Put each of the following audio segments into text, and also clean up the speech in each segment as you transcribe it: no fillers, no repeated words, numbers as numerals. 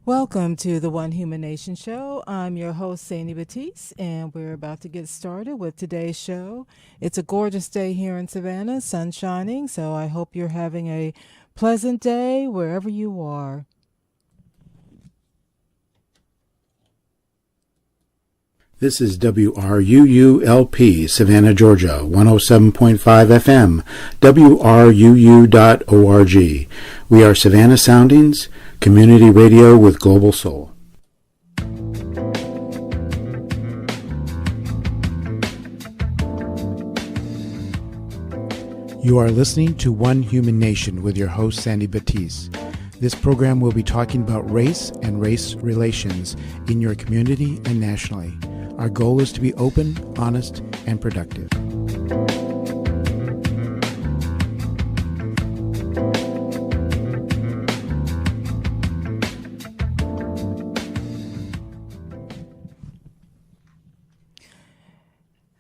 Welcome to the One Human Nation Show. I'm your host, Sandy Batiste, and we're about to get started with today's show. It's a gorgeous day here in Savannah, sun shining, so I hope you're having a pleasant day wherever you are. This is WRUULP, Savannah, Georgia, 107.5 FM, WRUU.org. We are Savannah Soundings, community radio with global soul. You are listening to One Human Nation with your host, Sandy Batiste. This program will be talking about race and race relations in your community and nationally. Our goal is to be open, honest, and productive.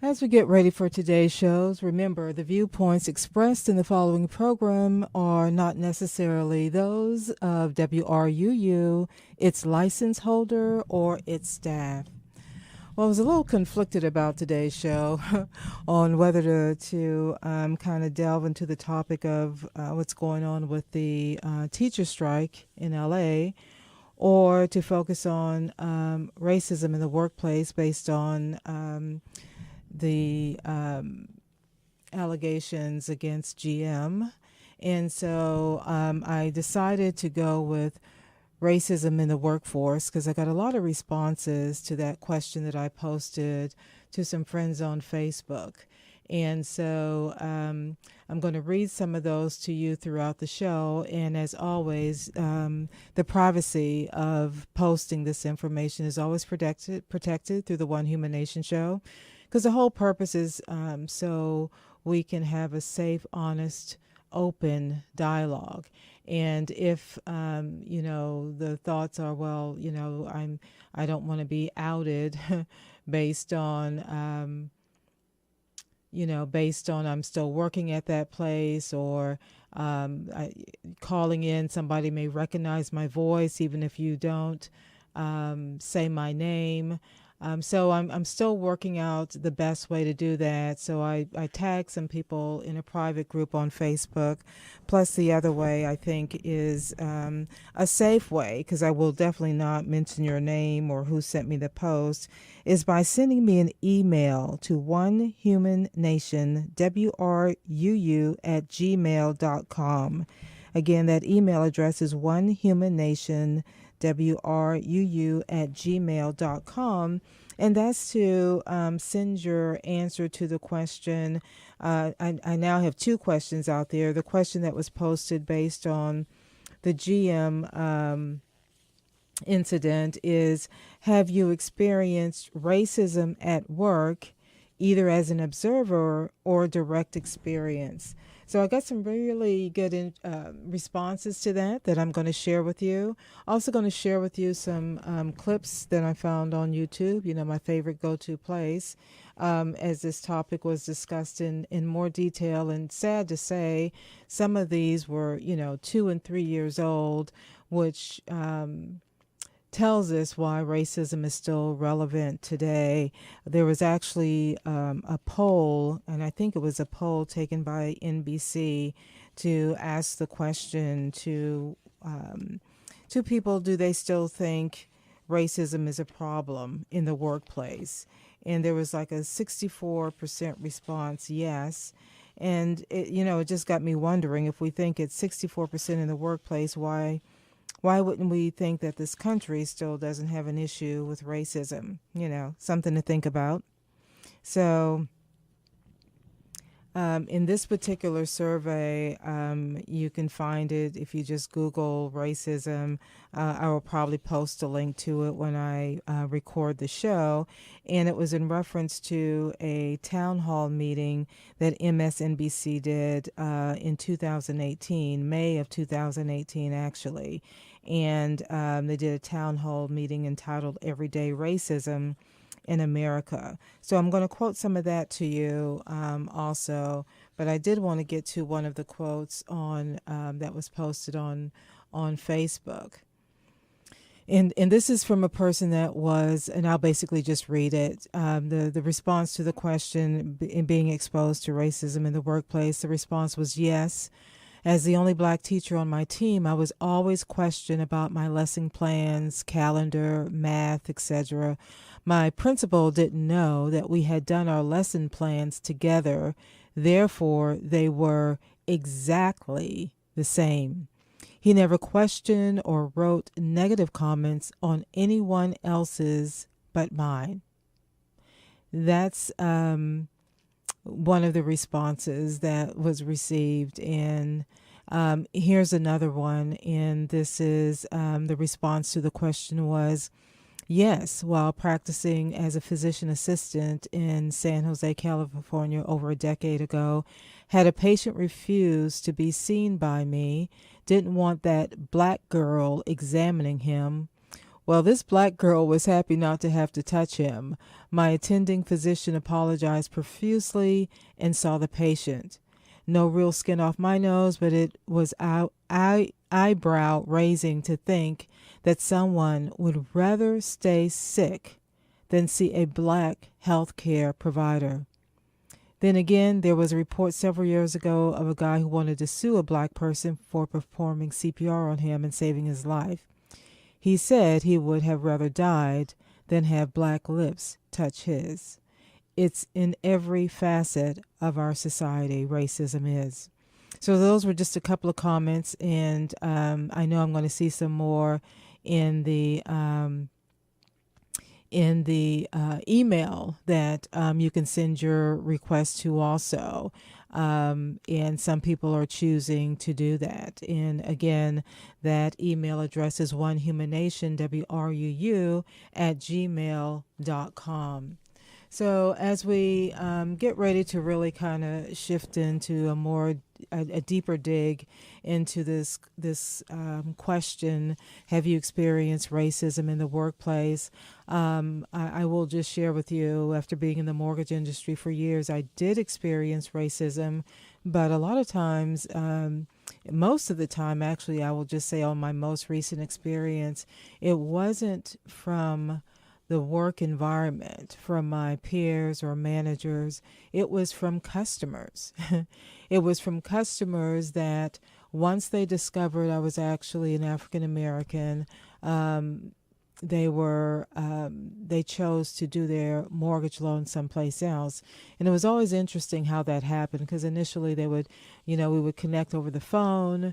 As we get ready for today's shows, remember the viewpoints expressed in the following program are not necessarily those of WRUU, its license holder, or its staff. Well, I was a little conflicted about today's show on whether to kind of delve into the topic of what's going on with the teacher strike in LA, or to focus on racism in the workplace based on the allegations against GM. And so I decided to go with racism in the workforce because I got a lot of responses to that question that I posted to some friends on Facebook. And so I'm going to read some of those to you throughout the show. And as always, the privacy of posting this information is always protected through the One Human Nation show, because the whole purpose is so we can have a safe, honest, open dialogue. And if the thoughts are, well, I don't want to be outed based on based on I'm still working at that place, or calling in, somebody may recognize my voice even if you don't say my name. So I'm still working out the best way to do that. So I tag some people in a private group on Facebook. Plus the other way I think is a safe way, because I will definitely not mention your name or who sent me the post, is by sending me an email to onehumannation.wruu@gmail.com. Again, that email address is onehumannation.wruu@gmail.com. And that's to send your answer to the question. I now have two questions out there. The question that was posted based on the GM incident is, have you experienced racism at work, either as an observer or direct experience? So I got some really good responses to that I'm going to share with you. Also going to share with you some clips that I found on YouTube, my favorite go-to place, as this topic was discussed in more detail. And sad to say, some of these were, 2 and 3 years old, which tells us why racism is still relevant today. There was actually a poll, and I think it was a poll taken by NBC, to ask the question to people, do they still think racism is a problem in the workplace? And there was like a 64% response, yes. And it just got me wondering, if we think it's 64% in the workplace, why wouldn't we think that this country still doesn't have an issue with racism? Something to think about. So in this particular survey, you can find it if you just Google racism. I will probably post a link to it when I record the show. And it was in reference to a town hall meeting that MSNBC did in 2018, May of 2018, actually. And they did a town hall meeting entitled Everyday Racism in America. So I'm going to quote some of that to you also, but I did want to get to one of the quotes on that was posted on Facebook. And this is from a person that was, and I'll basically just read it. The response to the question in being exposed to racism in the workplace, the response was yes. As the only black teacher on my team, I was always questioned about my lesson plans, calendar, math, etc. My principal didn't know that we had done our lesson plans together. Therefore, they were exactly the same. He never questioned or wrote negative comments on anyone else's but mine. That's one of the responses that was received. And here's another one. And this is the response to the question was, yes, while practicing as a physician assistant in San Jose, California over a decade ago, had a patient refuse to be seen by me, didn't want that black girl examining him. Well, this black girl was happy not to have to touch him. My attending physician apologized profusely and saw the patient. No real skin off my nose, but it was eyebrow raising to think that someone would rather stay sick than see a black health care provider. Then again, there was a report several years ago of a guy who wanted to sue a black person for performing CPR on him and saving his life. He said he would have rather died than have black lips touch his. It's in every facet of our society, racism is. So those were just a couple of comments, and I know I'm going to see some more in the email that you can send your request to also. And some people are choosing to do that. And again, that email address is onehumannation, WRUU, @gmail.com. So as we get ready to really kind of shift into a deeper dig into this question, have you experienced racism in the workplace? I will just share with you, after being in the mortgage industry for years, I did experience racism, but a lot of times, most of the time, actually, I will just say on my most recent experience, it wasn't from the work environment, from my peers or managers. It was from customers. It was from customers that once they discovered I was actually an African American, they chose to do their mortgage loan someplace else. And it was always interesting how that happened, because initially we would connect over the phone,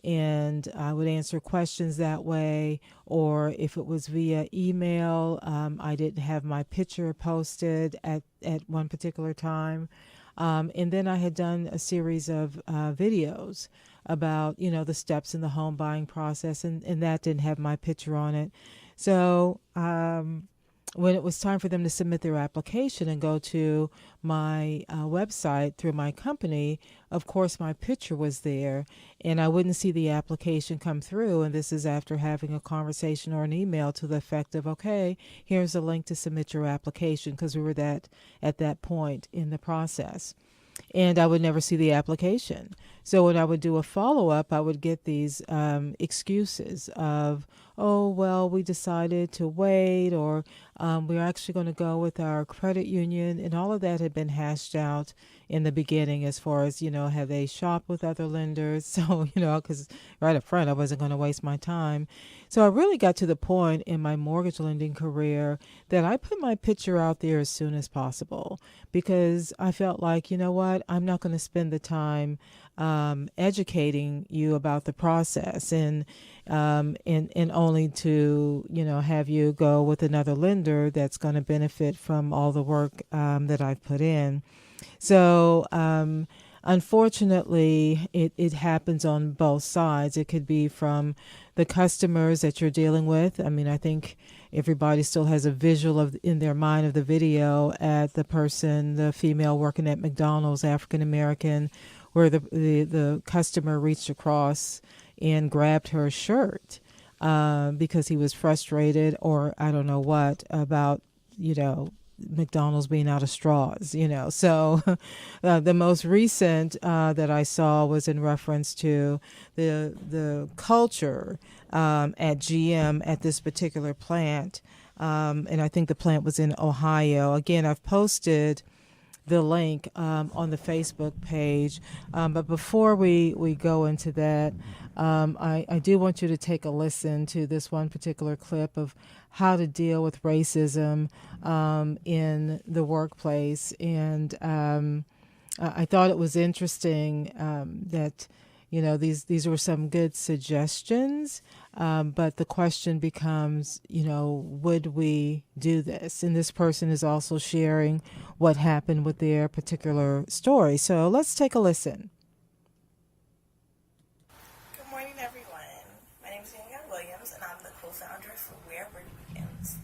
and I would answer questions that way. Or if it was via email, I didn't have my picture posted at one particular time. And then I had done a series of videos about, the steps in the home buying process, and that didn't have my picture on it. So when it was time for them to submit their application and go to my website through my company, of course my picture was there, and I wouldn't see the application come through. And this is after having a conversation or an email to the effect of, okay, here's a link to submit your application, because we were at that point in the process. And I would never see the application. So when I would do a follow-up, I would get these excuses of, oh, well, we decided to wait, or we're actually going to go with our credit union. And all of that had been hashed out in the beginning, as far as, have they shopped with other lenders? So, because right up front, I wasn't going to waste my time. So I really got to the point in my mortgage lending career that I put my picture out there as soon as possible, because I felt like, you know what, I'm not going to spend the time educating you about the process and only to, have you go with another lender that's going to benefit from all the work that I've put in. So unfortunately, it happens on both sides. It could be from the customers that you're dealing with. I mean, I think everybody still has a visual in their mind of the video at the female working at McDonald's, African American, where the customer reached across and grabbed her shirt because he was frustrated, or I don't know what, about, McDonald's being out of straws, So the most recent that I saw was in reference to the culture at GM at this particular plant. And I think the plant was in Ohio. Again, I've posted the link on the Facebook page. But before we go into that, I do want you to take a listen to this one particular clip of how to deal with racism in the workplace. And I thought it was interesting that these were some good suggestions, but the question becomes, would we do this? And this person is also sharing what happened with their particular story. So let's take a listen. Good morning, everyone. My name is Danielle Williams, and I'm the co-founder for Where Work Begins.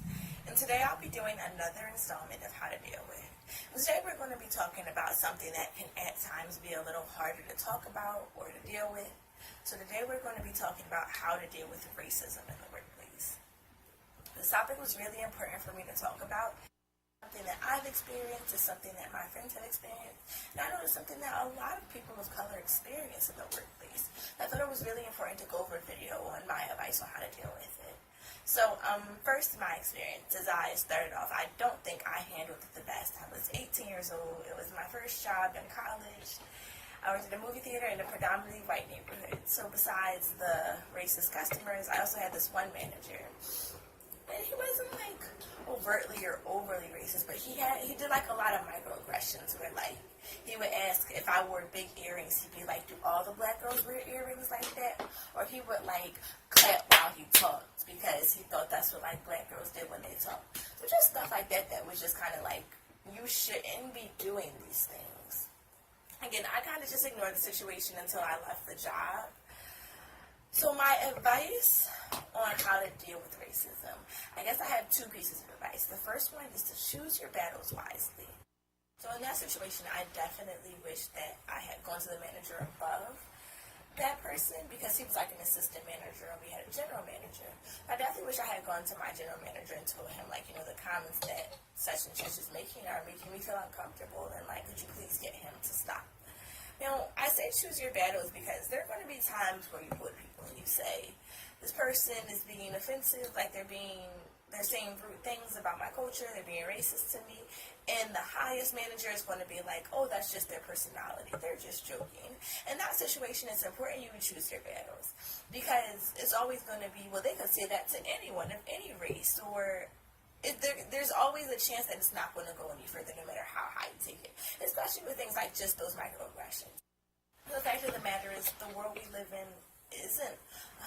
And today I'll be doing another installment of How to Deal With. And today we're going to be talking about something that can at times be a little harder to talk about or to deal with. So today we're going to be talking about how to deal with racism in the workplace. This topic was really important for me to talk about. Something that I've experienced is something that my friends have experienced. And I know it's something that a lot of people of color experience in the workplace. I thought it was really important to go over a video on my advice on how to deal with it. So, first, my experience as I started off, I don't think I handled it the best. I was 18 years old. It was my first job in college. I worked at a movie theater in a predominantly white neighborhood. So besides the racist customers, I also had this one manager. And he wasn't like overtly or overly racist, but he did like a lot of microaggressions where like he would ask if I wore big earrings, he'd be like, do all the black girls wear earrings like that? Or he would like clap while he talked because he thought that's what like black girls did when they talked. So just stuff like that was just kind of like, you shouldn't be doing these things. Again, I kind of just ignored the situation until I left the job. So my advice on how to deal with racism, I guess I have two pieces of advice. The first one is to choose your battles wisely. So in that situation, I definitely wish that I had gone to the manager above that person because he was like an assistant manager and we had a general manager. I definitely wish I had gone to my general manager and told him like, the comments that such and such is making are making me feel uncomfortable and like, could you please get him to stop? Now, I say choose your battles because there are going to be times where you put people and you say, this person is being offensive, like they're saying rude things about my culture, they're being racist to me, and the highest manager is going to be like, oh, that's just their personality, they're just joking. In that situation, it's important you choose your battles because it's always going to be, well, they could say that to anyone of any race, or there's always a chance that it's not going to go any further no matter how high you take it, especially with things like just those microaggressions. The fact of the matter is the world we live in isn't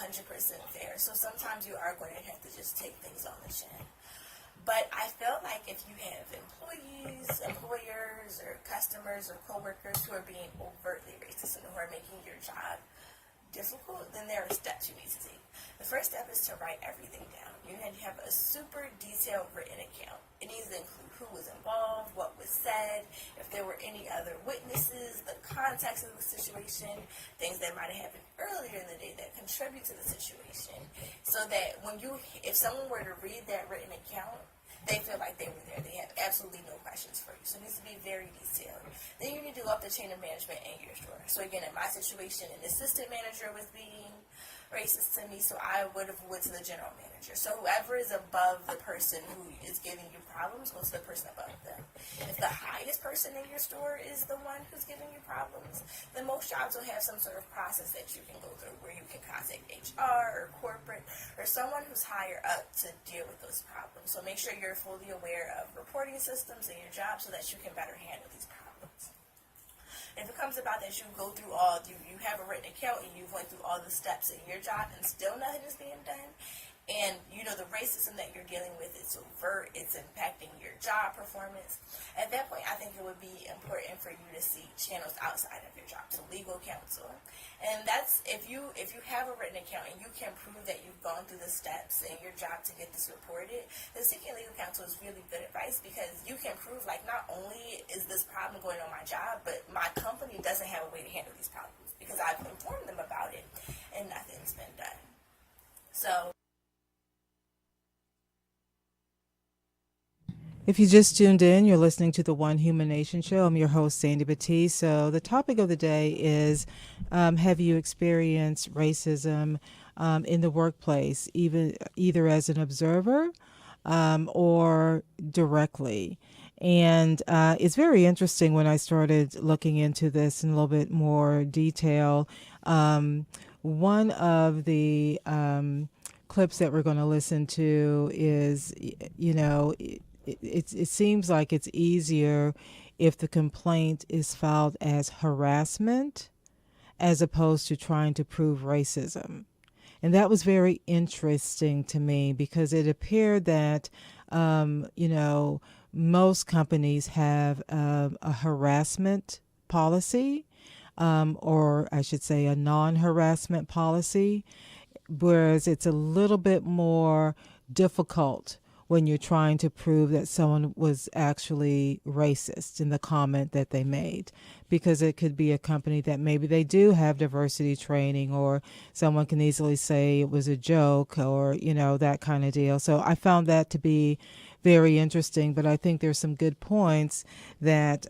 100% fair, so sometimes you are going to have to just take things on the chin. But I felt like if you have employees, employers, or customers, or coworkers who are being overtly racist and who are making your job difficult, then there are steps you need to take. The first step is to write everything down. You need to have a super detailed written account. It needs to include who was involved, what was said, if there were any other witnesses, the context of the situation, things that might have happened earlier in the day that contribute to the situation, so that if someone were to read that written account, they feel like they were there. They have absolutely no questions for you. So it needs to be very detailed. Then you need to go up the chain of management in your store. So again, in my situation, an assistant manager was being racist to me, so I would have went to the general manager. So whoever is above the person who is giving you problems, go to the person above them. If the highest person in your store is the one who's giving you problems, then most jobs will have some sort of process that you can go through where you can contact HR or corporate or someone who's higher up to deal with those problems. So make sure you're fully aware of reporting systems in your job so that you can better handle these problems. If it comes about that you go through you have a written account and you've went through all the steps in your job and still nothing is being done, and the racism that you're dealing with is overt, it's impacting your job performance, at that point I think it would be important for you to seek channels outside of your job, so legal counsel. And that's if you have a written account and you can prove that you've gone through the steps in your job to get this reported, then seeking legal counsel is really good advice because you can prove like not only is this problem going on my job, but my company doesn't have a way to handle these problems because I've informed them about it and nothing's been done. So If you just tuned in, you're listening to the One Human Nation show. I'm your host, Sandy Batiste. So the topic of the day is, have you experienced racism in the workplace, either as an observer or directly? And it's very interesting when I started looking into this in a little bit more detail. One of the clips that we're going to listen to is, it seems like it's easier if the complaint is filed as harassment as opposed to trying to prove racism. And that was very interesting to me because it appeared that, most companies have a harassment policy, or I should say a non-harassment policy, whereas it's a little bit more difficult when you're trying to prove that someone was actually racist in the comment that they made, because it could be a company that maybe they do have diversity training, or someone can easily say it was a joke, or, that kind of deal. So I found that to be very interesting, but I think there's some good points that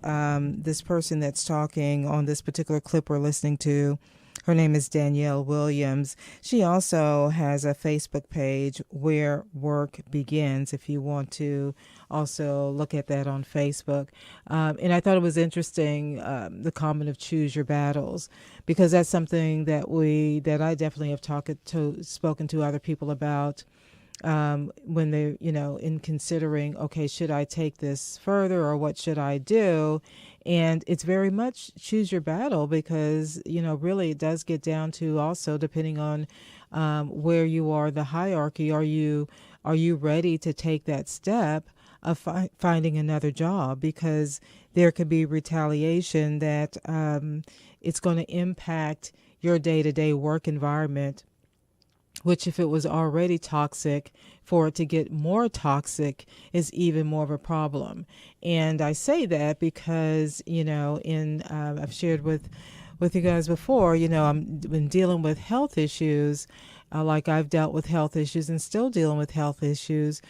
this person that's talking on this particular clip we're listening to, her name is Danielle Williams. She also has a Facebook page, Where Work Begins, if you want to also look at that on Facebook. And I thought it was interesting, the comment of choose your battles, because that's something that I definitely have spoken to other people about, when they're, in considering, okay, should I take this further or what should I do? And it's very much choose your battle because, really it does get down to also depending on where you are, the hierarchy. Are you ready to take that step of finding another job? Because there could be retaliation that it's going to impact your day-to-day work environment, which if it was already toxic, for it to get more toxic is even more of a problem. And I say that because, I've shared with you guys before, I'm been dealing with health issues, like I've dealt with health issues and still dealing with health issues.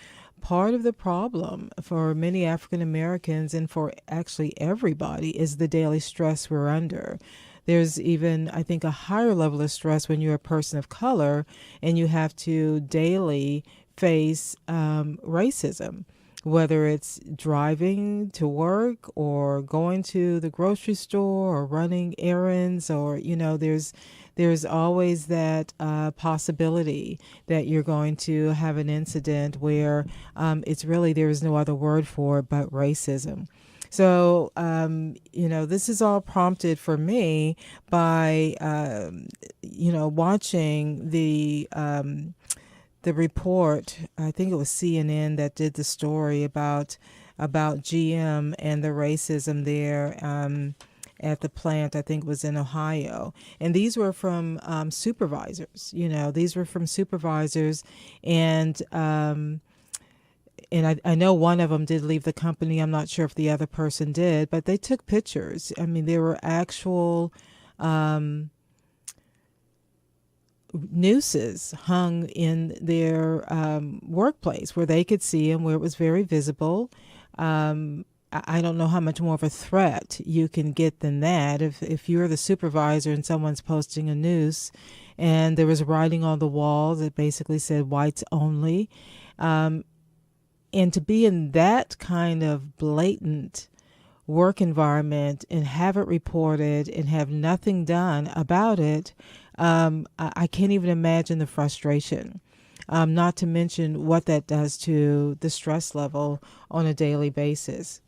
Part of the problem for many African Americans and for actually everybody is the daily stress we're under. There's even, I think, a higher level of stress when you're a person of color and you have to daily face racism, whether it's driving to work or going to the grocery store or running errands, or, there's always that possibility that you're going to have an incident where it's really, there is no other word for it but racism. So, this is all prompted for me by, watching the report. I think it was CNN that did the story about GM and the racism there at the plant. I think it was in Ohio. And these were from supervisors. These were from supervisors, and I know one of them did leave the company. I'm not sure if the other person did, but they took pictures. I mean, there were actual nooses hung in their workplace where they could see them, where it was very visible. I don't know how much more of a threat you can get than that. If you're the supervisor and someone's posting a noose and there was writing on the wall that basically said whites only, and to be in that kind of blatant work environment and have it reported and have nothing done about it, I can't even imagine the frustration. Not to mention what that does to the stress level on a daily basis.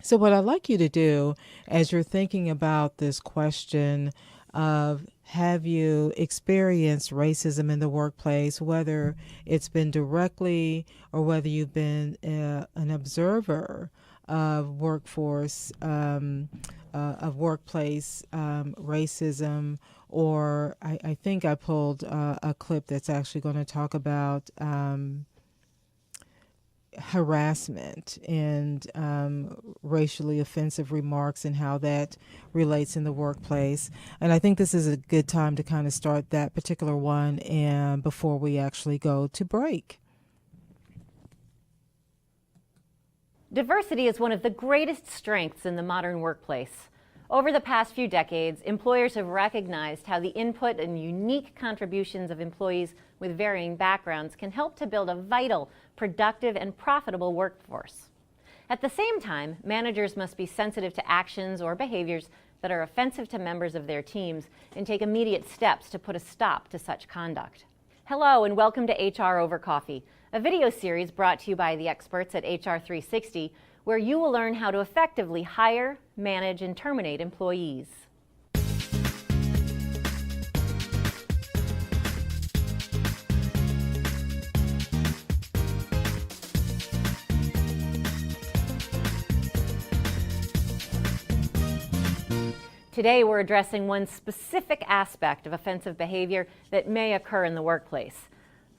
So what I'd like you to do as you're thinking about this question of have you experienced racism in the workplace, whether it's been directly or whether you've been an observer of workforce, of workplace racism, or I think I pulled a clip that's actually going to talk about harassment and racially offensive remarks and how that relates in the workplace. And I think this is a good time to kind of start that particular one and before we actually go to break. Diversity is one of the greatest strengths in the modern workplace. Over the past few decades, employers have recognized how the input and unique contributions of employees with varying backgrounds can help to build a vital, productive, and profitable workforce. At the same time, managers must be sensitive to actions or behaviors that are offensive to members of their teams and take immediate steps to put a stop to such conduct. Hello and welcome to HR Over Coffee, a video series brought to you by the experts at HR360, where you will learn how to effectively hire, manage, and terminate employees. Today, we're addressing one specific aspect of offensive behavior that may occur in the workplace: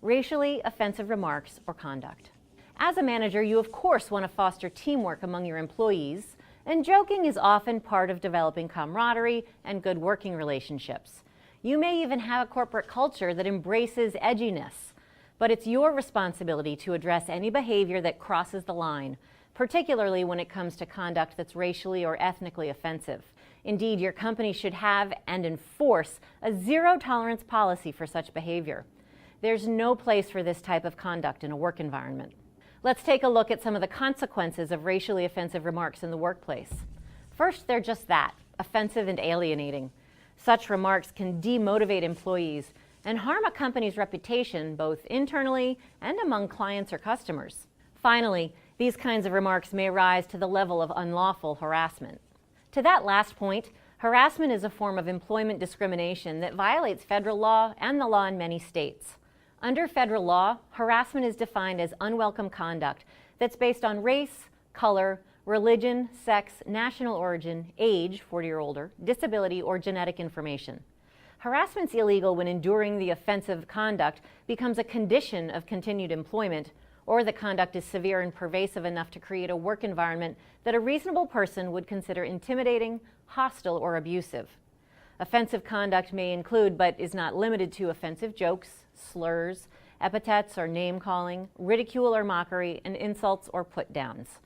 racially offensive remarks or conduct. As a manager, you of course want to foster teamwork among your employees, and joking is often part of developing camaraderie and good working relationships. You may even have a corporate culture that embraces edginess, but it's your responsibility to address any behavior that crosses the line, particularly when it comes to conduct that's racially or ethnically offensive. Indeed, your company should have and enforce a zero-tolerance policy for such behavior. There's no place for this type of conduct in a work environment. Let's take a look at some of the consequences of racially offensive remarks in the workplace. First, they're just that, offensive and alienating. Such remarks can demotivate employees and harm a company's reputation both internally and among clients or customers. Finally, these kinds of remarks may rise to the level of unlawful harassment. To that last point, harassment is a form of employment discrimination that violates federal law and the law in many states. Under federal law, harassment is defined as unwelcome conduct that's based on race, color, religion, sex, national origin, age, 40 or older, disability, or genetic information. Harassment's illegal when enduring the offensive conduct becomes a condition of continued employment, or the conduct is severe and pervasive enough to create a work environment that a reasonable person would consider intimidating, hostile, or abusive. Offensive conduct may include, but is not limited to, offensive jokes, slurs, epithets or name-calling, ridicule or mockery, and insults or put-downs.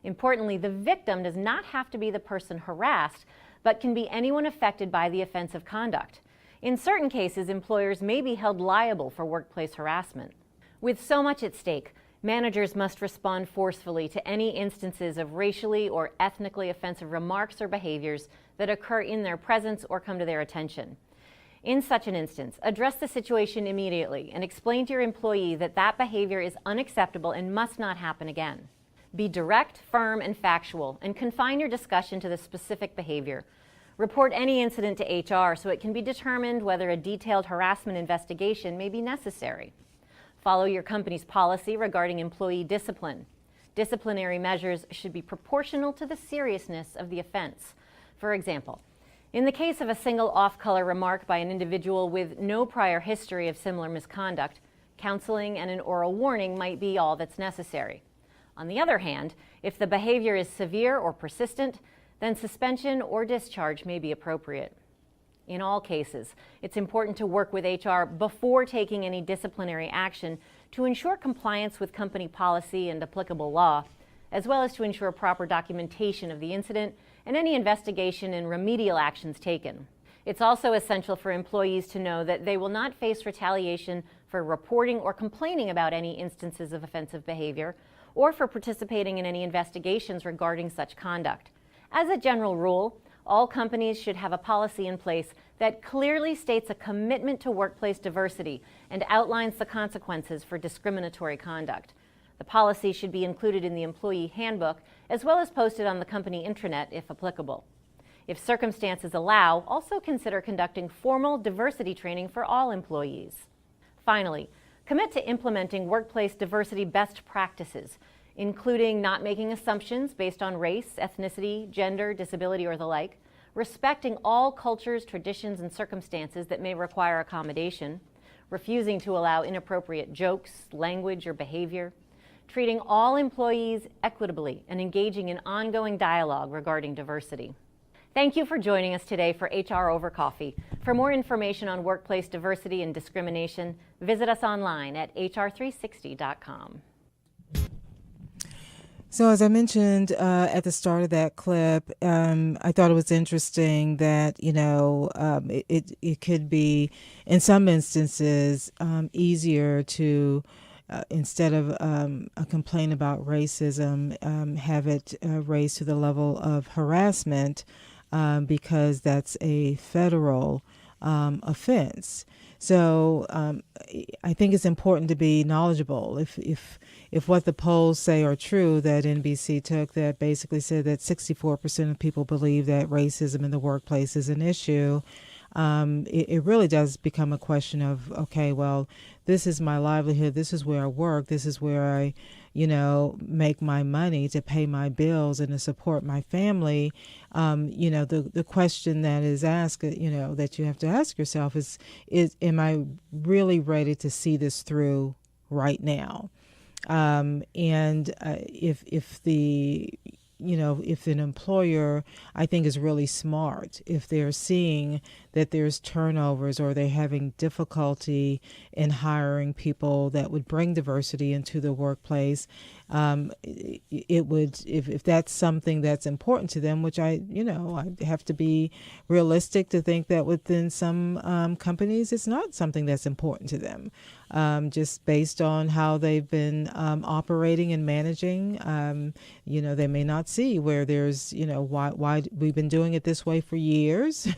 Importantly, the victim does not have to be the person harassed, but can be anyone affected by the offensive conduct. In certain cases, employers may be held liable for workplace harassment. With so much at stake, managers must respond forcefully to any instances of racially or ethnically offensive remarks or behaviors that occur in their presence or come to their attention. In such an instance, address the situation immediately and explain to your employee that that behavior is unacceptable and must not happen again. Be direct, firm, and factual, and confine your discussion to the specific behavior. Report any incident to HR so it can be determined whether a detailed harassment investigation may be necessary. Follow your company's policy regarding employee discipline. Disciplinary measures should be proportional to the seriousness of the offense. For example, in the case of a single off-color remark by an individual with no prior history of similar misconduct, counseling and an oral warning might be all that's necessary. On the other hand, if the behavior is severe or persistent, then suspension or discharge may be appropriate. In all cases, it's important to work with HR before taking any disciplinary action to ensure compliance with company policy and applicable law, as well as to ensure proper documentation of the incident and any investigation and remedial actions taken. It's also essential for employees to know that they will not face retaliation for reporting or complaining about any instances of offensive behavior or for participating in any investigations regarding such conduct. As a general rule, all companies should have a policy in place that clearly states a commitment to workplace diversity and outlines the consequences for discriminatory conduct. The policy should be included in the employee handbook as well as posted on the company intranet if applicable. If circumstances allow, also consider conducting formal diversity training for all employees. Finally, commit to implementing workplace diversity best practices, including not making assumptions based on race, ethnicity, gender, disability, or the like, respecting all cultures, traditions, and circumstances that may require accommodation, refusing to allow inappropriate jokes, language, or behavior, treating all employees equitably, and engaging in ongoing dialogue regarding diversity. Thank you for joining us today for HR Over Coffee. For more information on workplace diversity and discrimination, visit us online at hr360.com. So, as I mentioned at the start of that clip, I thought it was interesting that, it could be, in some instances, easier to, instead of a complaint about racism, have it raised to the level of harassment because that's a federal offense. So I think it's important to be knowledgeable. If what the polls say are true that NBC took, that basically said that 64% of people believe that racism in the workplace is an issue, it really does become a question of, okay, well, this is my livelihood. This is where I work. This is where I, make my money to pay my bills and to support my family. The question that is asked, that you have to ask yourself is am I really ready to see this through right now? If an employer, I think, is really smart, if they're seeing that there's turnovers or they're having difficulty in hiring people that would bring diversity into the workplace, it would, if that's something that's important to them, which I have to be realistic to think that within some companies, it's not something that's important to them. Just based on how they've been operating and managing, they may not see where there's, why we've been doing it this way for years.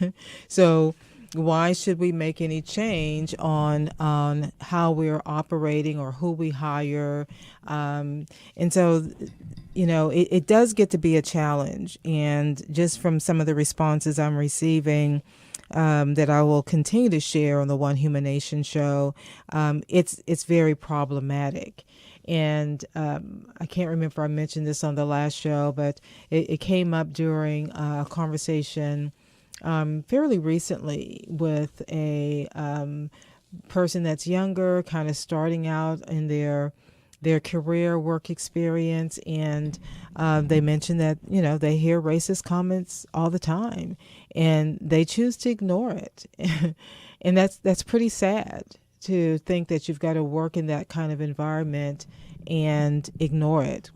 So why should we make any change on how we're operating or who we hire? And so, it does get to be a challenge. And just from some of the responses I'm receiving, that I will continue to share on the One Human Nation show, it's very problematic. And I can't remember if I mentioned this on the last show, but it came up during a conversation fairly recently with a person that's younger, kind of starting out in their career work experience, and they mentioned that they hear racist comments all the time and they choose to ignore it. And that's pretty sad, to think that you've got to work in that kind of environment and ignore it.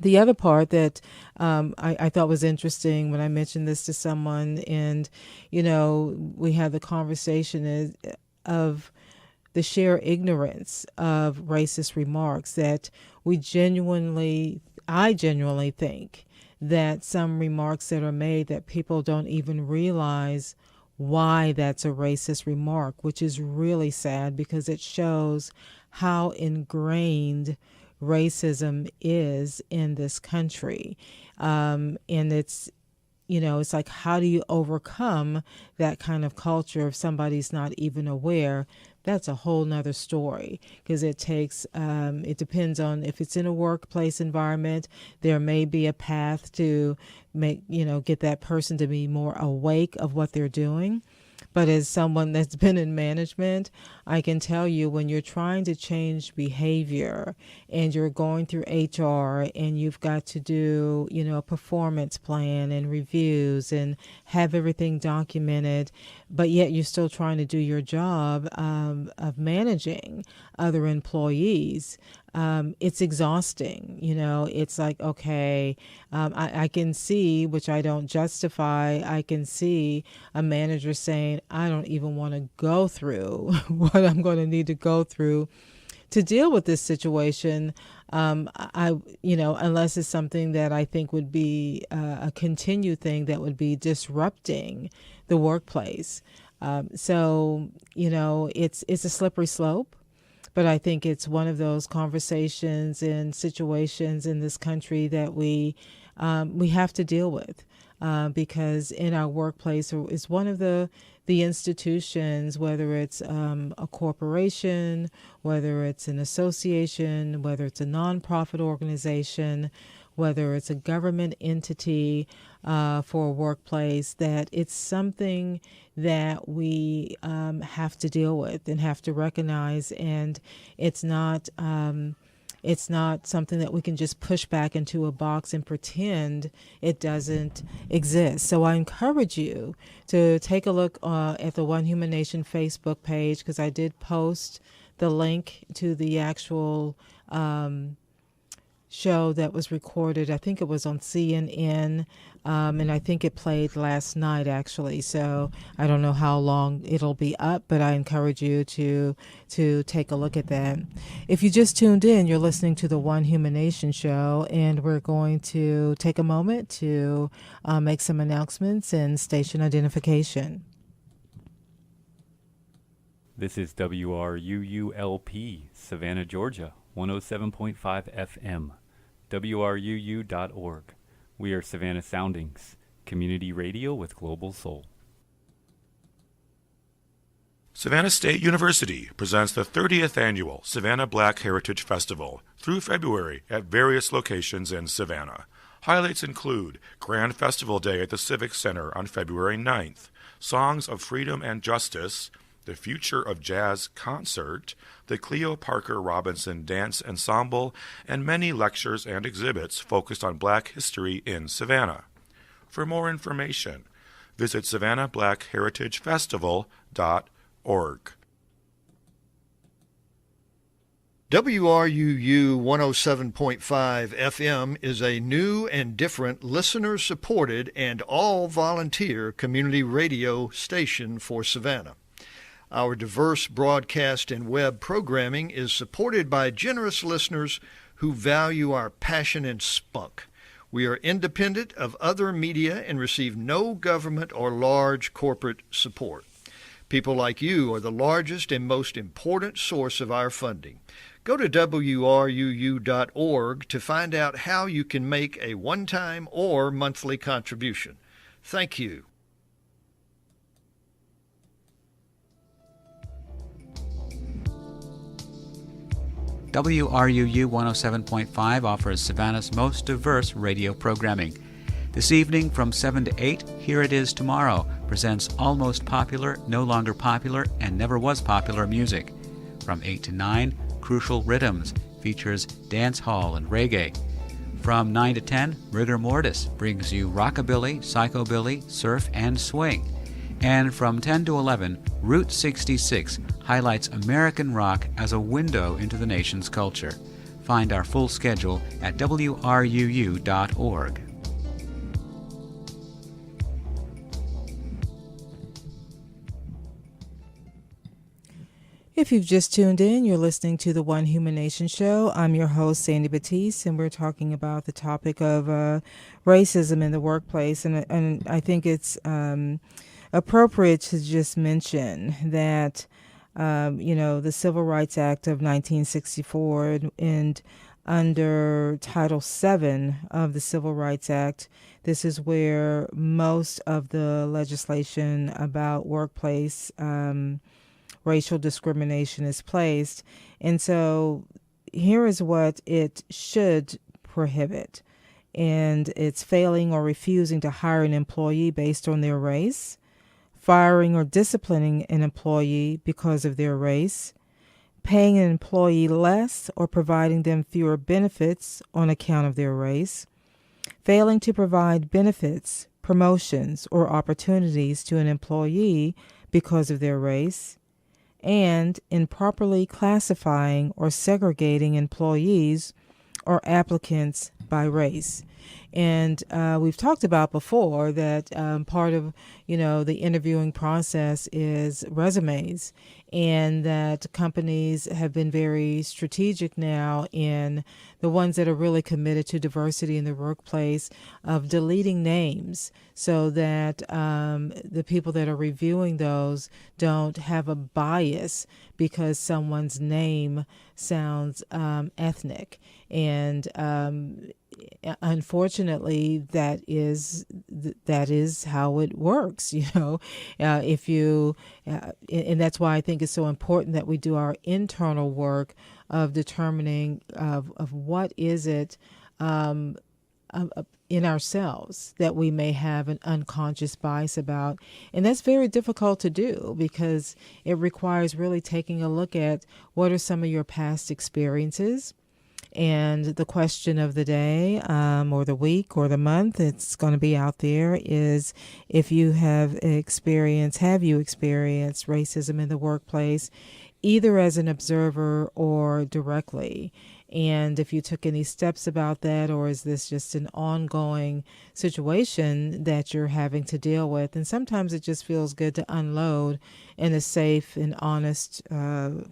The other part that I thought was interesting when I mentioned this to someone, and we had the conversation of the sheer ignorance of racist remarks, that I genuinely think that some remarks that are made, that people don't even realize why that's a racist remark, which is really sad because it shows how ingrained racism is in this country. And it's like, how do you overcome that kind of culture if somebody's not even aware? That's a whole nother story, because it takes, it depends on if it's in a workplace environment, there may be a path to get that person to be more awake of what they're doing. But as someone that's been in management, I can tell you, when you're trying to change behavior and you're going through HR and you've got to do, a performance plan and reviews and have everything documented, but yet you're still trying to do your job of managing other employees, it's exhausting. It's like, okay, I can see, which I don't justify, I can see a manager saying, I don't even want to go through what I'm going to need to go through to deal with this situation. Unless it's something that I think would be a continued thing that would be disrupting the workplace. So it's a slippery slope. But I think it's one of those conversations and situations in this country that we have to deal with, because in our workplace is one of the institutions, whether it's a corporation, whether it's an association, whether it's a nonprofit organization, whether it's a government entity for a workplace, that it's something that we have to deal with and have to recognize. And it's not something that we can just push back into a box and pretend it doesn't exist. So I encourage you to take a look at the One Human Nation Facebook page, because I did post the link to the actual show that was recorded. I think it was on CNN, and I think it played last night actually. So I don't know how long it'll be up, but I encourage you to take a look at that. If you just tuned in, you're listening to the One Human Nation show, and we're going to take a moment to make some announcements and station identification. This is WRUULP, Savannah, Georgia, 107.5 FM, WRUU.org. We are Savannah Soundings, community radio with global soul. Savannah State University presents the 30th Annual Savannah Black Heritage Festival through February at various locations in Savannah. Highlights include Grand Festival Day at the Civic Center on February 9th, Songs of Freedom and Justice, the Future of Jazz Concert, the Cleo Parker Robinson Dance Ensemble, and many lectures and exhibits focused on Black history in Savannah. For more information, visit SavannahBlackHeritageFestival.org. WRUU 107.5 FM is a new and different listener-supported and all-volunteer community radio station for Savannah. Our diverse broadcast and web programming is supported by generous listeners who value our passion and spunk. We are independent of other media and receive no government or large corporate support. People like you are the largest and most important source of our funding. Go to WRUU.org to find out how you can make a one-time or monthly contribution. Thank you. WRUU 107.5 offers Savannah's most diverse radio programming. This evening from 7 to 8, Here It Is Tomorrow presents almost popular, no longer popular, and never was popular music. From 8 to 9, Crucial Rhythms features dance hall and reggae. From 9 to 10, Rigor Mortis brings you rockabilly, psychobilly, surf, and swing. And from 10 to 11, Route 66 highlights American rock as a window into the nation's culture. Find our full schedule at WRUU.org. If you've just tuned in, you're listening to the One Human Nation show. I'm your host, Sandy Batiste, and we're talking about the topic of racism in the workplace. And I think it's appropriate to just mention that, the Civil Rights Act of 1964 and under Title VII of the Civil Rights Act, this is where most of the legislation about workplace racial discrimination is placed. And so here is what it should prohibit. And it's failing or refusing to hire an employee based on their race, firing or disciplining an employee because of their race, paying an employee less or providing them fewer benefits on account of their race, failing to provide benefits, promotions, or opportunities to an employee because of their race, and improperly classifying or segregating employees or applicants by race. And we've talked about before that part of, the interviewing process is resumes, and that companies have been very strategic now in the ones that are really committed to diversity in the workplace of deleting names so that the people that are reviewing those don't have a bias because someone's name sounds ethnic. And unfortunately, that is how it works. If you, and that's why I think it's so important that we do our internal work of determining of what is it in ourselves that we may have an unconscious bias about. And that's very difficult to do because it requires really taking a look at what are some of your past experiences. And the question of the day or the week or the month, it's going to be out there, is if you have you experienced racism in the workplace, either as an observer or directly. and if you took any steps about that, or is this just an ongoing situation that you're having to deal with. And sometimes it just feels good to unload in a safe and honest, where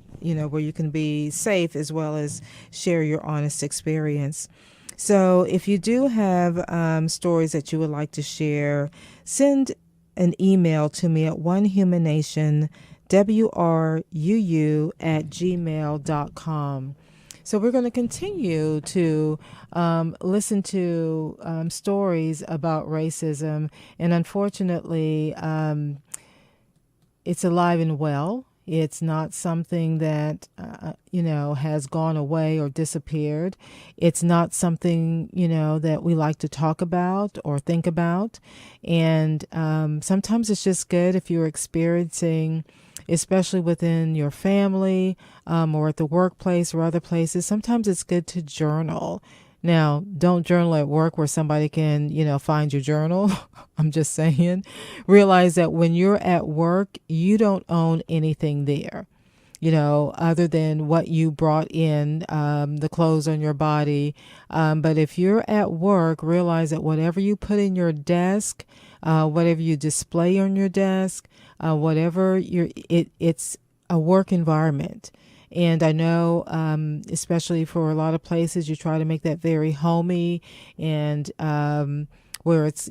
you can be safe as well as share your honest experience. So if you do have stories that you would like to share, send an email to me at onehumannation@gmail.com. So we're going to continue to listen to stories about racism, and unfortunately, it's alive and well. It's not something that, has gone away or disappeared. It's not something, that we like to talk about or think about. And sometimes it's just good if you're experiencing, especially within your family or at the workplace or other places, sometimes it's good to journal. Now, don't journal at work where somebody can, find your journal. I'm just saying. Realize that when you're at work, you don't own anything there, other than what you brought in, the clothes on your body. But if you're at work, realize that whatever you put in your desk, whatever you display on your desk, it's a work environment. And I know, especially for a lot of places, you try to make that very homey and where it's,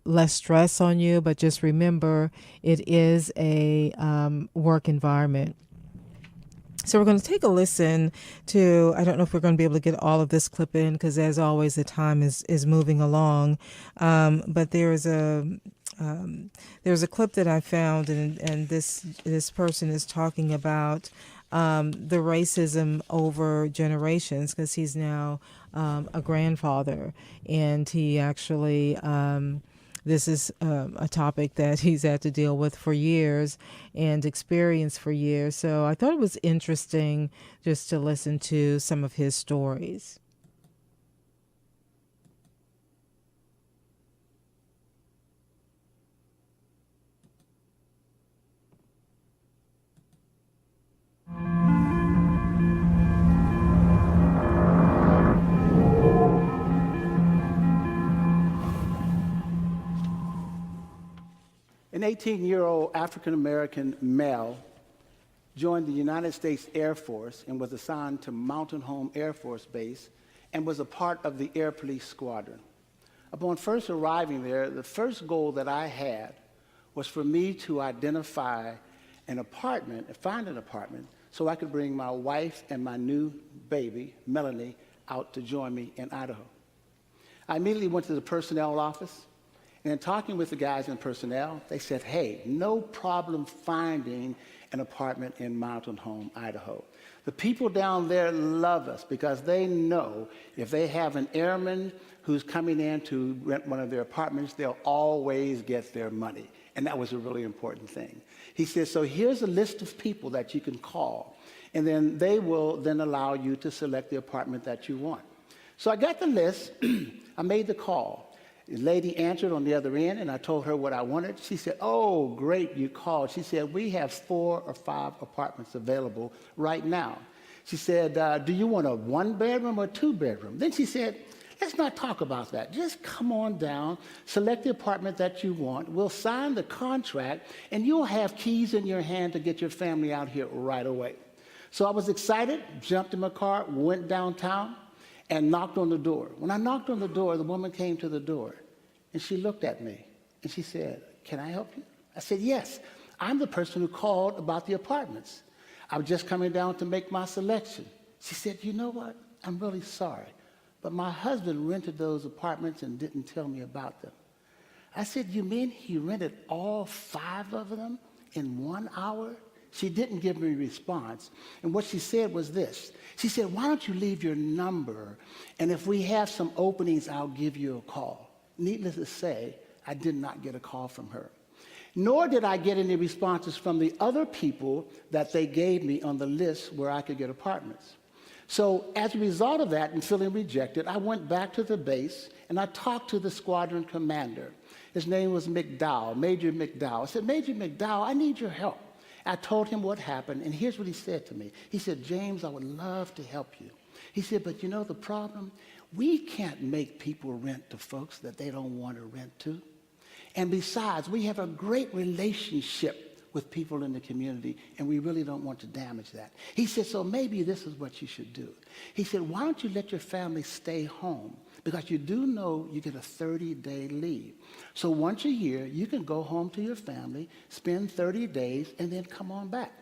less stress on you. But just remember, it is a work environment. So we're going to take a listen to, I don't know if we're going to be able to get all of this clip in because, as always, the time is moving along. But there's a clip that I found, and this person is talking about the racism over generations, because he's now a grandfather, and he actually this is a topic that he's had to deal with for years and experience for years. So I thought it was interesting just to listen to some of his stories. An 18-year-old African-American male joined the United States Air Force and was assigned to Mountain Home Air Force Base and was a part of the Air Police Squadron. Upon first arriving there, the first goal that I had was for me to identify an apartment, find an apartment, so I could bring my wife and my new baby, Melanie, out to join me in Idaho. I immediately went to the personnel office. And in talking with the guys in personnel, they said, hey, no problem finding an apartment in Mountain Home, Idaho. The people down there love us because they know if they have an airman who's coming in to rent one of their apartments, they'll always get their money. And that was a really important thing. He said, so here's a list of people that you can call, and then they will then allow you to select the apartment that you want. So I got the list. I made the call. The lady answered on the other end, and I told her what I wanted. She said, oh, great, you called. She said, we have 4 or 5 apartments available right now. She said, do you want a 1-bedroom or 2-bedroom? Then she said, let's not talk about that. Just come on down, select the apartment that you want. We'll sign the contract, and you'll have keys in your hand to get your family out here right away. So I was excited, jumped in my car, went downtown, and knocked on the door. When I knocked on the door, the woman came to the door, and she looked at me, and she said, can I help you? I said, yes. I'm the person who called about the apartments. I was just coming down to make my selection. She said, you know what? I'm really sorry, but my husband rented those apartments and didn't tell me about them. I said, you mean he rented all 5 of them in 1 hour? She didn't give me a response. And what she said was this. She said, why don't you leave your number, and if we have some openings, I'll give you a call. Needless to say, I did not get a call from her. Nor did I get any responses from the other people that they gave me on the list where I could get apartments. So as a result of that and feeling rejected, I went back to the base, and I talked to the squadron commander. His name was McDowell, Major McDowell. I said, Major McDowell, I need your help. I told him what happened, and here's what he said to me. He said, James, I would love to help you. He said, but you know the problem? We can't make people rent to folks that they don't want to rent to. And besides, we have a great relationship with people in the community, and we really don't want to damage that. He said, so maybe this is what you should do. He said, why don't you let your family stay home? Because you do know you get a 30-day leave. So once a year, you can go home to your family, spend 30 days, and then come on back.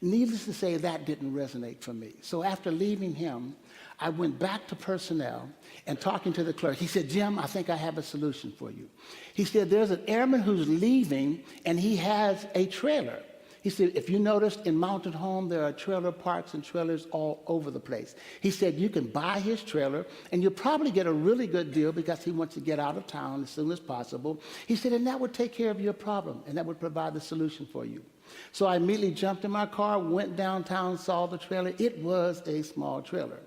Needless to say, that didn't resonate for me. So after leaving him, I went back to personnel and talking to the clerk. He said, Jim, I think I have a solution for you. He said, there's an airman who's leaving, and he has a trailer. He said, if you noticed in Mountain Home, there are trailer parks and trailers all over the place. He said, you can buy his trailer, and you'll probably get a really good deal because he wants to get out of town as soon as possible. He said, and that would take care of your problem, and that would provide the solution for you. So I immediately jumped in my car, went downtown, saw the trailer. It was a small trailer.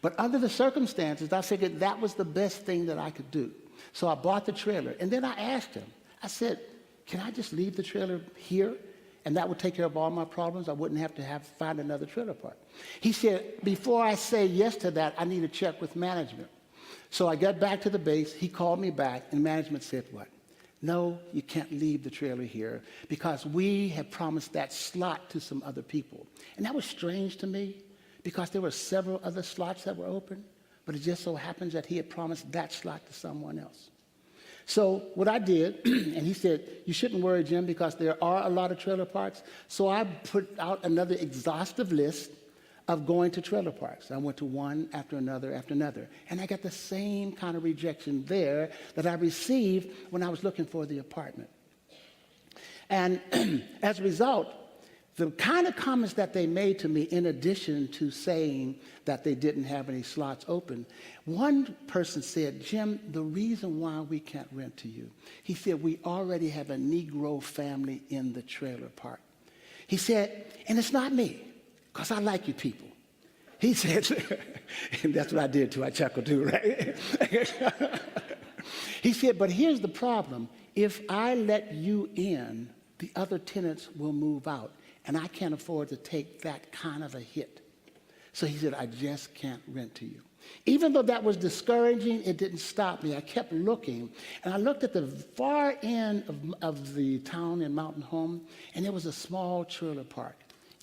But under the circumstances, I figured that was the best thing that I could do. So I bought the trailer, and then I asked him, I said, can I just leave the trailer here? And that would take care of all my problems. I wouldn't have to find another trailer park. He said, before I say yes to that, I need to check with management. So I got back to the base. He called me back, and management said what? No, you can't leave the trailer here because we have promised that slot to some other people. And that was strange to me because there were several other slots that were open, but it just so happens that he had promised that slot to someone else. So what I did, and he said, you shouldn't worry, Jim, because there are a lot of trailer parks. So I put out another exhaustive list of going to trailer parks. I went to one after another, and I got the same kind of rejection there that I received when I was looking for the apartment. And as a result, the kind of comments that they made to me, in addition to saying that they didn't have any slots open, one person said, Jim, the reason why we can't rent to you, he said, we already have a Negro family in the trailer park. He said, and it's not me, because I like you people. He said, and that's what I did too, I chuckled too, right? He said, but here's the problem. If I let you in, the other tenants will move out, and I can't afford to take that kind of a hit. So he said, I just can't rent to you. Even though that was discouraging, it didn't stop me. I kept looking, and I looked at the far end of the town in Mountain Home, and there was a small trailer park.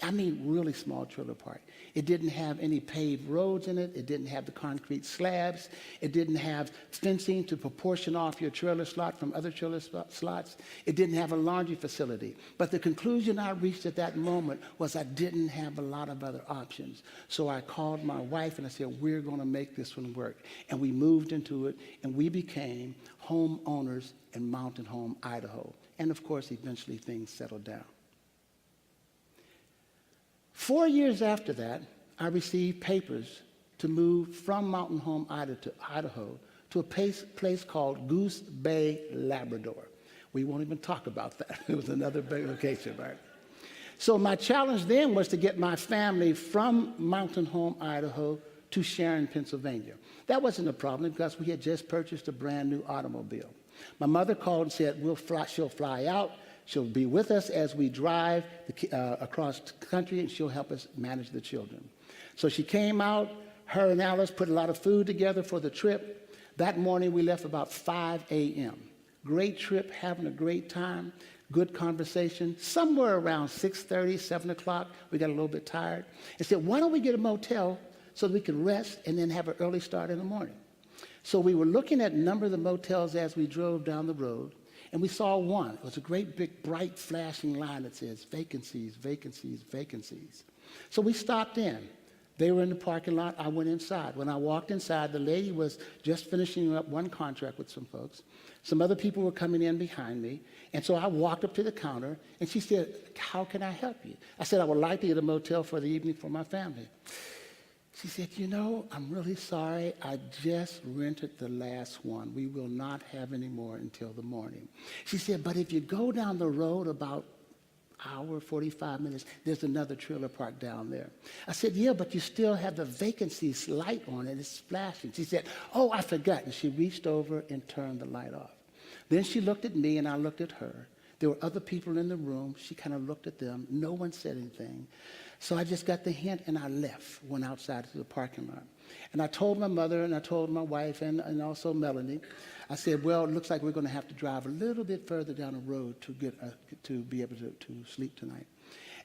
I mean, really small trailer park. It didn't have any paved roads in it. It didn't have the concrete slabs. It didn't have fencing to proportion off your trailer slot from other trailer slots. It didn't have a laundry facility. But the conclusion I reached at that moment was I didn't have a lot of other options. So I called my wife and I said, we're going to make this one work. And we moved into it, and we became homeowners in Mountain Home, Idaho. And of course, eventually things settled down. 4 years after that, I received papers to move from Mountain Home, Idaho, to a place called Goose Bay, Labrador. We won't even talk about that. It was another big location, right? So my challenge then was to get my family from Mountain Home, Idaho, to Sharon, Pennsylvania. That wasn't a problem because we had just purchased a brand new automobile. My mother called and said, she'll fly out. She'll be with us as we drive across the country, and she'll help us manage the children. So she came out. Her and Alice put a lot of food together for the trip. That morning, we left about 5 a.m. Great trip, having a great time, good conversation. Somewhere around 6:30, 7 o'clock, we got a little bit tired. And said, why don't we get a motel so that we can rest and then have an early start in the morning? So we were looking at a number of the motels as we drove down the road. And we saw one. It was a great big bright flashing line that says vacancies, vacancies, vacancies. So we stopped in. They were in the parking lot. I went inside. When I walked inside, the lady was just finishing up one contract with some folks. Some other people were coming in behind me. And so I walked up to the counter, and she said, how can I help you? I said, I would like to get a motel for the evening for my family. She said, you know, I'm really sorry. I just rented the last one. We will not have any more until the morning. She said, but if you go down the road about an hour, 45 minutes, there's another trailer park down there. I said, yeah, but you still have the vacancies light on it. It's flashing. She said, oh, I forgot. And she reached over and turned the light off. Then she looked at me, and I looked at her. There were other people in the room. She kind of looked at them. No one said anything. So I just got the hint, and I left, went outside to the parking lot. And I told my mother, and I told my wife, and also Melanie, I said, well, it looks like we're going to have to drive a little bit further down the road to be able to sleep tonight.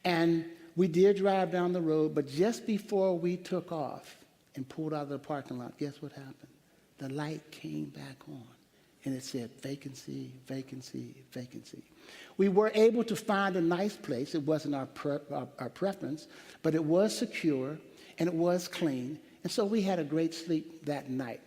And we did drive down the road, but just before we took off and pulled out of the parking lot, guess what happened? The light came back on, and it said vacancy, vacancy, vacancy. We were able to find a nice place. It wasn't our preference, but it was secure, and it was clean, and so we had a great sleep that night.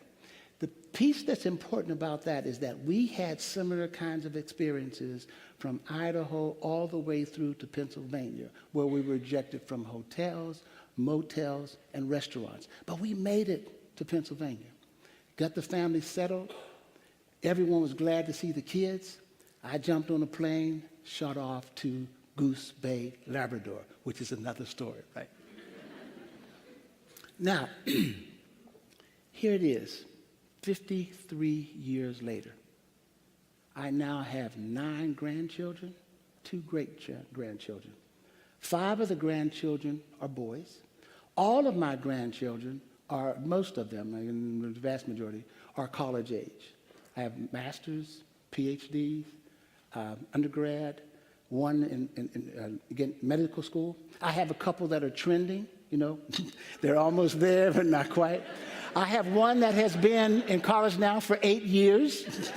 The piece that's important about that is that we had similar kinds of experiences from Idaho all the way through to Pennsylvania, where we were ejected from hotels, motels, and restaurants. But we made it to Pennsylvania. Got the family settled. Everyone was glad to see the kids. I jumped on a plane, shot off to Goose Bay, Labrador, which is another story, right? Now, here it is, 53 years later. I now have 9 grandchildren, 2 great-grandchildren. 5 of the grandchildren are boys. All of my grandchildren are, most of them, the vast majority, are college age. I have masters, PhDs, undergrad, one in medical school. I have a couple that are trending, you know. They're almost there, but not quite. I have one that has been in college now for 8 years.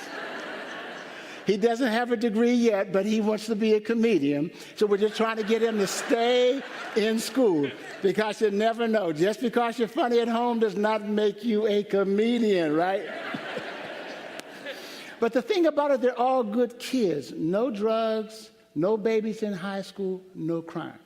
He doesn't have a degree yet, but he wants to be a comedian. So we're just trying to get him to stay in school, because you never know. Just because you're funny at home does not make you a comedian, right? But the thing about it, they're all good kids. No drugs, no babies in high school, no crime.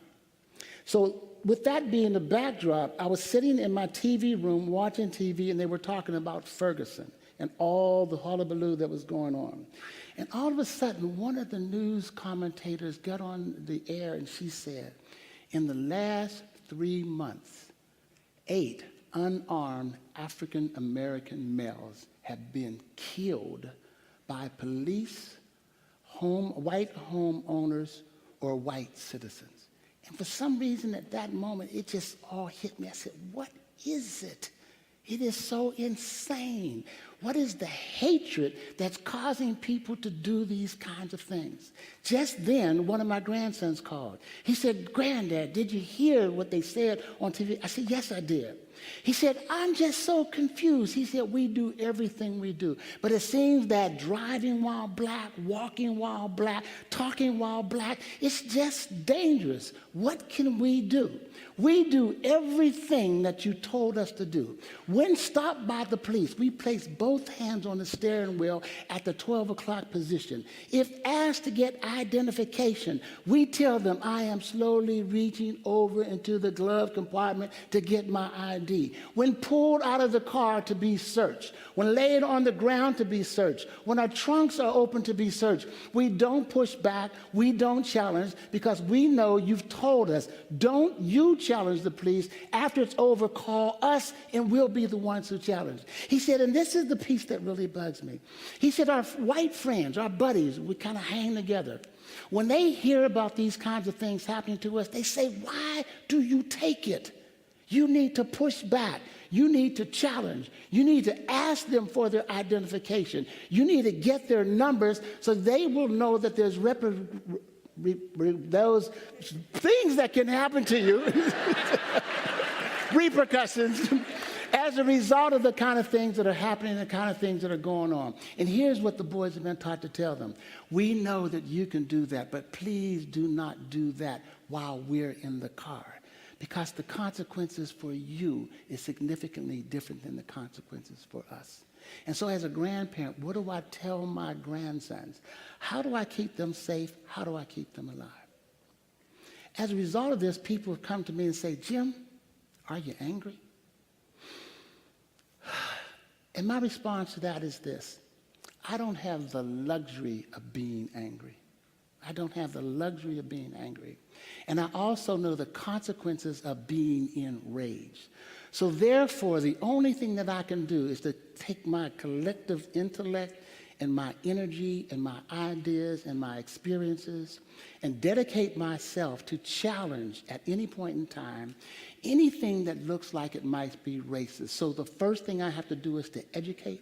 So with that being the backdrop, I was sitting in my TV room watching TV, and they were talking about Ferguson and all the hullabaloo that was going on. And all of a sudden, one of the news commentators got on the air, and she said, in the last 3 months, 8 unarmed African-American males have been killed by police, white homeowners, or white citizens. And for some reason at that moment, it just all hit me. I said, what is it? It is so insane. What is the hatred that's causing people to do these kinds of things? Just then, one of my grandsons called. He said, Granddad, did you hear what they said on TV? I said, yes, I did. He said, I'm just so confused. He said, we do everything we do. But it seems that driving while black, walking while black, talking while black, it's just dangerous. What can we do? We do everything that you told us to do. When stopped by the police, we place both hands on the steering wheel at the 12 o'clock position. If asked to get identification, we tell them, I am slowly reaching over into the glove compartment to get my ID. When pulled out of the car to be searched, when laid on the ground to be searched, when our trunks are open to be searched, we don't push back, we don't challenge, because we know you've told us, don't you challenge the police. After it's over, call us, and we'll be the ones who challenge. He said, and this is the piece that really bugs me. He said, our white friends, our buddies, we kind of hang together. When they hear about these kinds of things happening to us, they say, why do you take it? You need to push back. You need to challenge. You need to ask them for their identification. You need to get their numbers so they will know that there's those things that can happen to you, repercussions, as a result of the kind of things that are happening, the kind of things that are going on. And here's what the boys have been taught to tell them. We know that you can do that, but please do not do that while we're in the car, because the consequences for you is significantly different than the consequences for us. And so as a grandparent, what do I tell my grandsons? How do I keep them safe? How do I keep them alive? As a result of this, people have come to me and say, Jim, are you angry? And my response to that is this. I don't have the luxury of being angry. I don't have the luxury of being angry. And I also know the consequences of being enraged. So therefore, the only thing that I can do is to take my collective intellect and my energy and my ideas and my experiences and dedicate myself to challenge at any point in time anything that looks like it might be racist. So the first thing I have to do is to educate.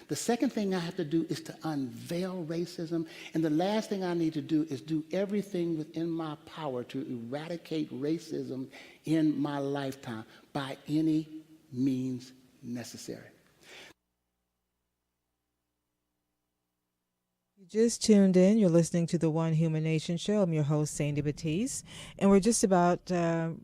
The second thing I have to do is to unveil racism. And the last thing I need to do is do everything within my power to eradicate racism in my lifetime by any means necessary. You just tuned in. You're listening to the One Human Nation show. I'm your host, Sandy Batiste. And we're just about to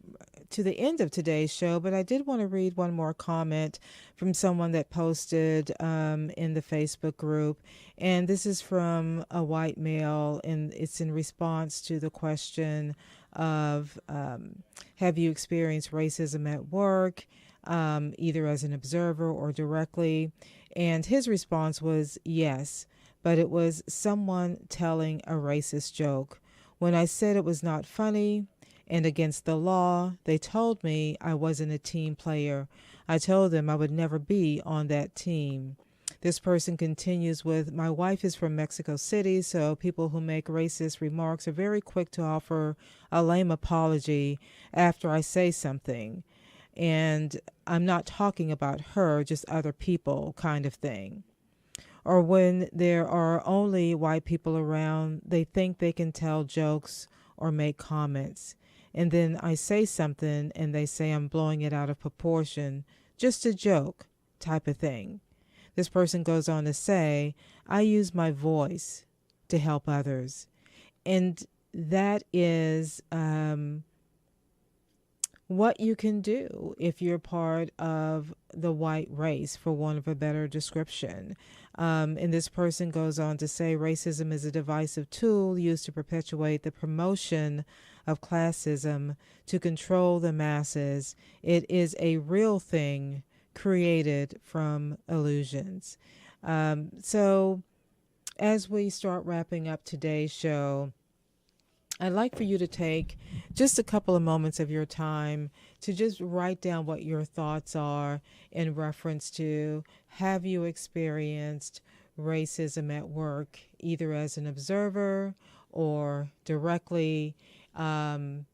the end of today's show, but I did want to read one more comment from someone that posted in the Facebook group. And this is from a white male, and it's in response to the question of have you experienced racism at work, either as an observer or directly? And his response was yes, but it was someone telling a racist joke. When I said it was not funny and against the law, they told me I wasn't a team player. I told them I would never be on that team. This person continues with, my wife is from Mexico City, so people who make racist remarks are very quick to offer a lame apology after I say something. And I'm not talking about her, just other people kind of thing. Or when there are only white people around, they think they can tell jokes or make comments. And then I say something and they say I'm blowing it out of proportion, just a joke type of thing. This person goes on to say, I use my voice to help others. And that is what you can do if you're part of the white race, for want of a better description. And this person goes on to say, racism is a divisive tool used to perpetuate the promotion of classism to control the masses. It is a real thing created from illusions. So as we start wrapping up today's show, I'd like for you to take just a couple of moments of your time to just write down what your thoughts are in reference to, have you experienced racism at work, either as an observer or directly, and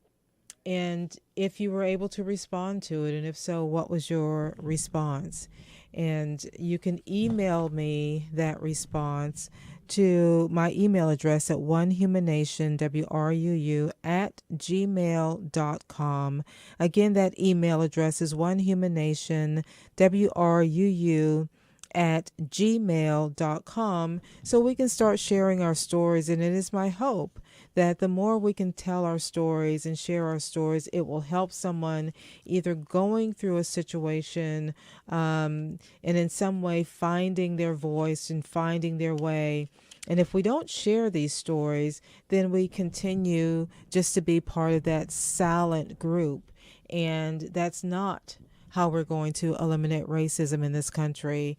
if you were able to respond to it, and if so, what was your response? And you can email me that response to my email address at onehumannation@gmail.com. Again, that email address is onehumannation@gmail.com, so we can start sharing our stories. And it is my hope that the more we can tell our stories and share our stories, it will help someone either going through a situation and in some way finding their voice and finding their way. And if we don't share these stories, then we continue just to be part of that silent group. And that's not how we're going to eliminate racism in this country.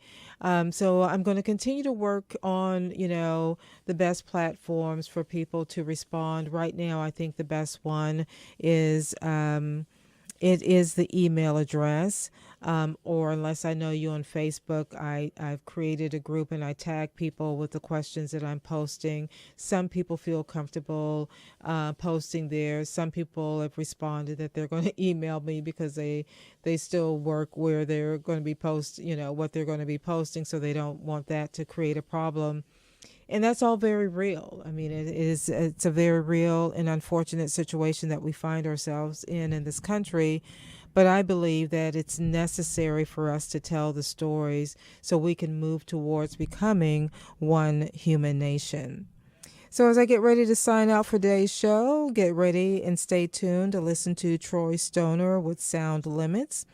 So I'm going to continue to work on, the best platforms for people to respond. Right now, I think the best one is it is the email address, or unless I know you on Facebook, I've created a group and I tag people with the questions that I'm posting. Some people feel comfortable posting there. Some people have responded that they're going to email me because they still work where they're going to be what they're going to be posting, so they don't want that to create a problem. And that's all very real. I mean, it's a very real and unfortunate situation that we find ourselves in this country. But I believe that it's necessary for us to tell the stories so we can move towards becoming one human nation. So as I get ready to sign out for today's show, get ready and stay tuned to listen to Troy Stoner with Sound Limits.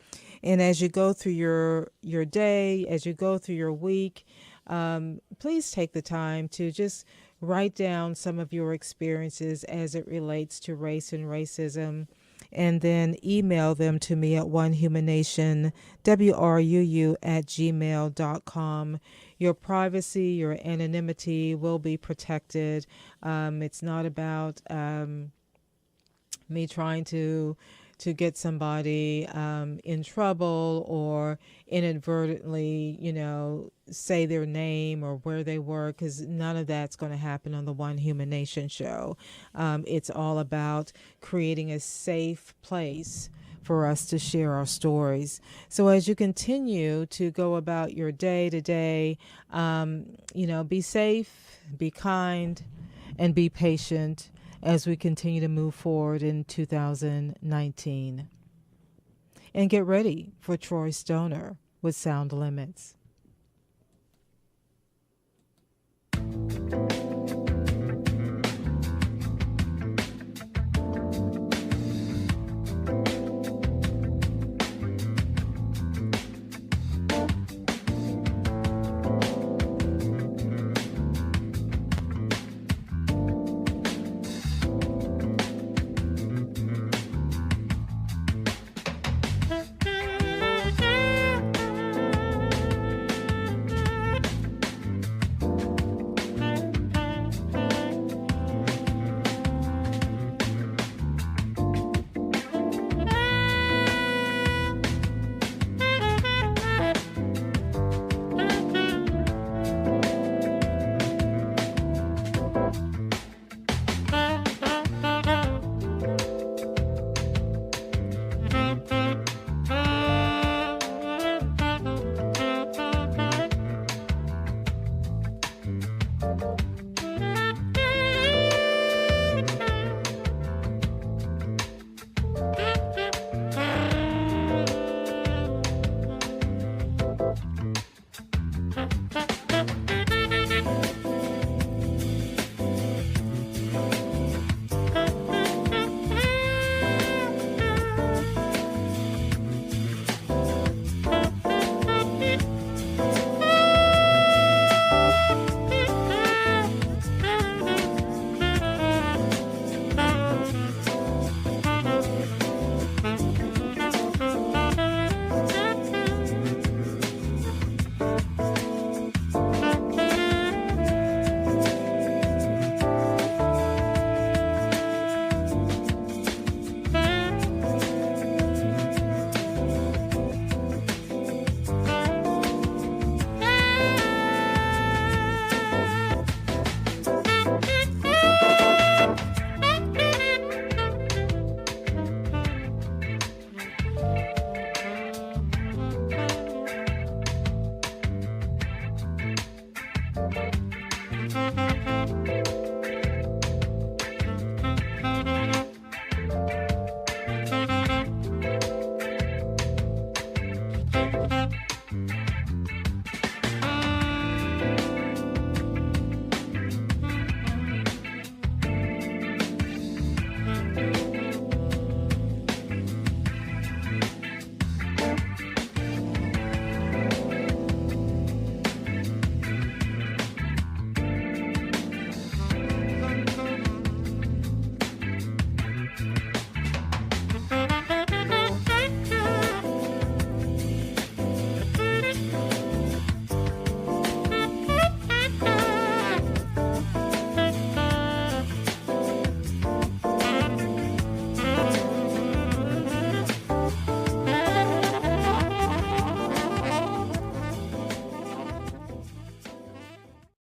And as you go through your day, as you go through your week, please take the time to just write down some of your experiences as it relates to race and racism, and then email them to me at onehumannation@gmail.com. Your privacy, your anonymity will be protected. It's not about me trying to to get somebody in trouble or inadvertently, say their name or where they work, because none of that's going to happen on the One Human Nation show. It's all about creating a safe place for us to share our stories. So as you continue to go about your day to day, be safe, be kind, and be patient as we continue to move forward in 2019. And get ready for Troy Stoner with Sound Limits.